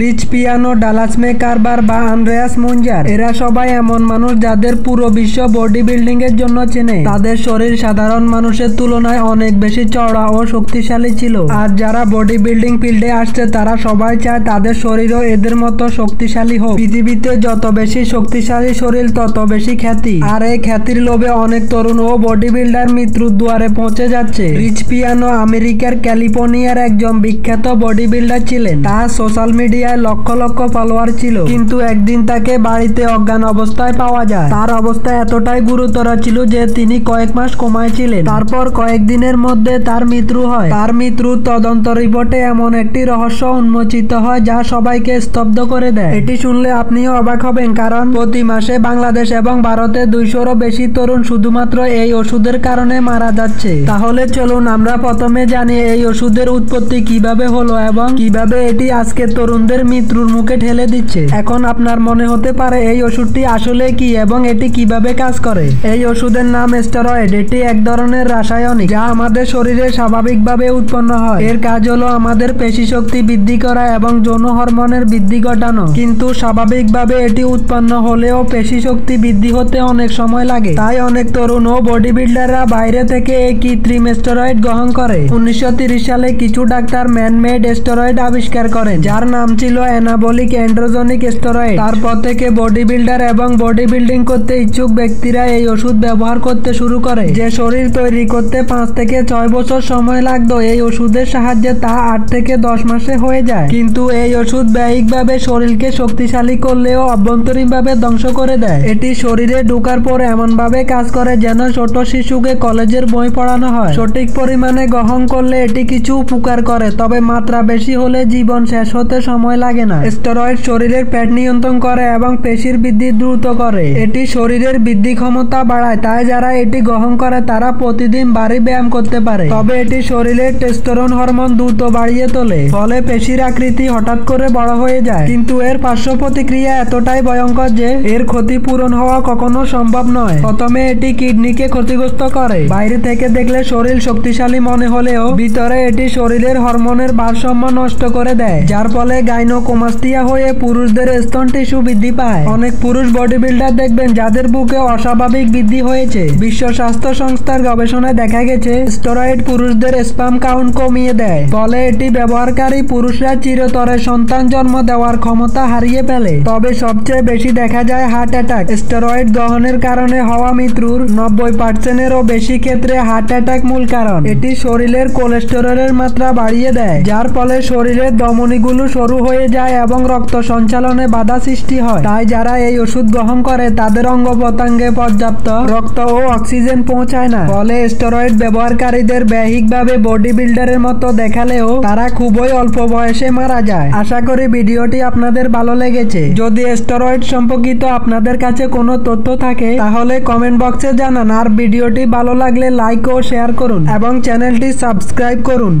Rich piano, Dallas মেকারবার বা Andreas মুঞ্জার, এরা সবাই এমন মানুষ যাদের পুরো বিশ্ব বডি বিল্ডিং এর জন্য চেনে। তাদের শরীর সাধারণ মানুষের তুলনায় অনেক বেশি চওড়া ও শক্তিশালী ছিল। আর যারা বডি বিল্ডিং ফিল্ডে আসছে তারা সবাই চায় তাদের শরীরও এদের মতো শক্তিশালী হোক। পৃথিবীতে যত বেশি শক্তিশালী শরীর তত বেশি খ্যাতি, আর এই খ্যাতির লোভে অনেক তরুণ ও বডি বিল্ডার মৃত্যুর দুয়ারে পৌঁছে যাচ্ছে। রিচ পিয়ানো আমেরিকার ক্যালিফোর্নিয়ার একজন বিখ্যাত বডি বিল্ডার ছিলেন। তার সোশ্যাল মিডিয়ায় লক্ষ লক্ষ ফলোয়ার ছিল, কিন্তু একদিন তাকে বাড়িতে অজ্ঞান অবস্থায় পাওয়া যায়। তার অবস্থা এতটাই গুরুতর ছিল যে তিনি কয়েক মাস কোমায় ছিলেন। তারপর কয়েকদিনের মধ্যে তার মৃত্যু হয়। তার মৃত্যুর তদন্ত রিপোর্টে এমন একটি রহস্য উন্মোচিত হয় যা সবাইকে স্তব্ধ করে দেয়। এটি শুনলে আপনিও অবাক হবেন, কারণ প্রতি মাসে বাংলাদেশ এবং ভারতে 200-রও বেশি তরুণ শুধুমাত্র এই ওষুধের কারণে মারা যাচ্ছে। তাহলে চলুন আমরা প্রথমে জানি এই ওষুধের উৎপত্তি কিভাবে হলো এবং কিভাবে এটি আজকে তরুণদের মৃত্যুর মুখে ঠেলে দিচ্ছে। এখন আপনার মনে হতে পারে এই ওষুধটি আসলে কি এবং এটি কিভাবে কাজ করে। এই ওষুধের নাম স্টেরয়েড। এটি এক ধরনের রাসায়নিক যা আমাদের শরীরে স্বাভাবিকভাবে উৎপন্ন হয়। এর কাজ হলো আমাদের পেশি শক্তি বৃদ্ধি করা এবং যৌন হরমোনের বৃদ্ধি ঘটানো। কিন্তু স্বাভাবিকভাবে এটি উৎপন্ন হলেও পেশি শক্তি বৃদ্ধি হতে অনেক সময় লাগে। তাই অনেক তরুণ ও বডি বিল্ডাররা বাইরে থেকে এই কৃত্রিম স্টেরয়েড গ্রহণ করে। 1930 সালে কিছু ডাক্তার ম্যান-মেড স্টেরয়েড আবিষ্কার করেন, যার নাম ছিল অ্যানাবলিক অ্যান্ড্রোজেনিক স্টেরয়েড। তারপর থেকে বডি বিল্ডার এবং বডি বিল্ডিং করতে ইচ্ছুক ব্যক্তিরা এই ওষুধ ব্যবহার করতে শুরু করে। যে শরীর তৈরি করতে 5 থেকে 6 বছর সময় লাগতো, এই ওষুধের সাহায্যে তা 8 থেকে 10 মাসে হয়ে যায়। কিন্তু এই ওষুধ ব্যয়িকভাবে শরীরকে শক্তিশালী করলেও অভ্যন্তরীণভাবে ধ্বংস করে দেয়। এটি শরীরে ঢোকার পর এমনভাবে কাজ করে যেন ছোট শিশুকে কলেজের বই পড়ানো হয়। সঠিক পরিমাণে গ্রহণ করলে এটি কিছু উপকার করে, তবে মাত্রা বেশি হলে জীবন শেষ হতে সময় লাগে না। স্টেরয়েড শরীরের ফ্যাট নিয়ন্ত্রণ করে এবং পেশির বৃদ্ধি দ্রুত করে। এটি শরীরের বৃদ্ধি ক্ষমতা বাড়ায়, তাই যারা এটি গ্রহণ করে তারা প্রতিদিন ভারী ব্যায়াম করতে পারে। তবে এটি শরীরের টেস্টোস্টেরন হরমোন দ্রুত বাড়িয়ে তোলে, ফলে পেশির আকৃতি হঠাৎ করে বড় হয়ে যায়। কিন্তু এর পার্শ্ব প্রতিক্রিয়া এতটাই ভয়ঙ্কর যে এর ক্ষতিপূরণ হওয়া কখনো সম্ভব নয়। প্রথমে এটি কিডনিকে ক্ষতিগ্রস্ত করে। বাইরে থেকে দেখলে শরীর শক্তিশালী মনে হলেও ভিতরে এটি শরীরের হরমোনের ভারসাম্য নষ্ট করে দেয়, যার ফলে গাইনোকোমাস্টিয়া হয়ে পুরুষদের স্তন টিস্যু বৃদ্ধি পায়। অনেক পুরুষ বডি বিল্ডার দেখবেন যাদের বুকে অস্বাভাবিক বৃদ্ধি হয়েছে। বিশ্ব স্বাস্থ্য সংস্থার গবেষণায় দেখা গেছে স্টেরয়েড পুরুষদের স্পাম কাউন্ট কমিয়ে দেয়, ফলে এটি ব্যবহারকারী পুরুষরা চিরতরে সন্তান জন্ম দেওয়ার ক্ষমতা হারিয়ে ফেলে। তবে সবচেয়ে বেশি দেখা যায় হার্ট অ্যাটাক। স্টেরয়েড গ্রহণের কারণে হওয়া মৃত্যুর 90%-এরও বেশি ক্ষেত্রে হার্ট অ্যাটাক মূল কারণ। এটি শরীরের কোলেস্টেরলের মাত্রা বাড়িয়ে দেয়, যার ফলে শরীরের ধমনীগুলো সরু হয়ে যায় এবং রক্ত সঞ্চালনে বাধা সৃষ্টি হয়। তাই যারা এই ওষুধ গ্রহণ করে তাদের অঙ্গ প্রত্যঙ্গে পর্যাপ্ত রক্ত ও অক্সিজেন পৌঁছায় না, ফলে স্টেরয়েড ব্যবহারকারীদের ব্যয়িকভাবে বডি বিল্ডারের মতো দেখালেও তারা খুবই অল্প বয়সে মারা যায়। আশা করি ভিডিওটি আপনাদের ভালো লেগেছে। যদি স্টেরয়েড সম্পর্কিত আপনাদের কাছে কোনো তথ্য থাকে তাহলে কমেন্ট বক্সে জানান, আর ভিডিওটি ভালো লাগলে লাইক ও শেয়ার করুন এবং চ্যানেলটি সাবস্ক্রাইব করুন।